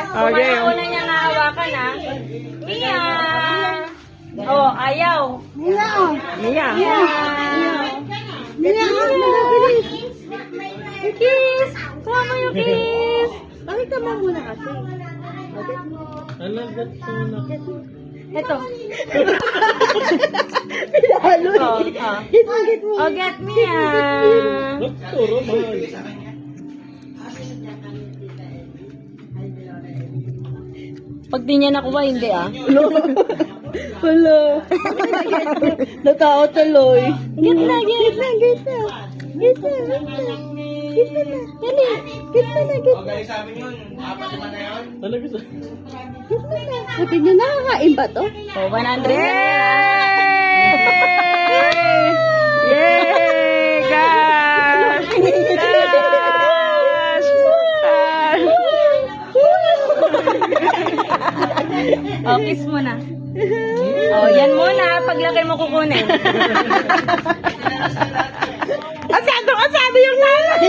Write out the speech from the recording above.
Okay. Una niya nahawakan ha. Mia! Oh, ayaw. Mia. Mia! Mia, mabilis. Yung kiss! Kuha mo yung kiss! Pakita mo muna kasi. Alagat ko na. Ito. Pinalo Oh, eh. oh. Hit mo, hit mo. Oh, get Mia! Ba't turo, mahal? Pag di niya nakuha, hindi ah. Wala. Natao tuloy. Get na, get na. Git na. Git na. Git na. Dali. Git na na. Git Okay, sabi nyo, 4 na yun. Talaga sa... na. Sabi niyo, nakakain ba to? Oh, 100! Yay! Cash! Cash! Oh, kiss mo na. Oh, yan muna. Paglaki mo kukunin. Asado yung nanay.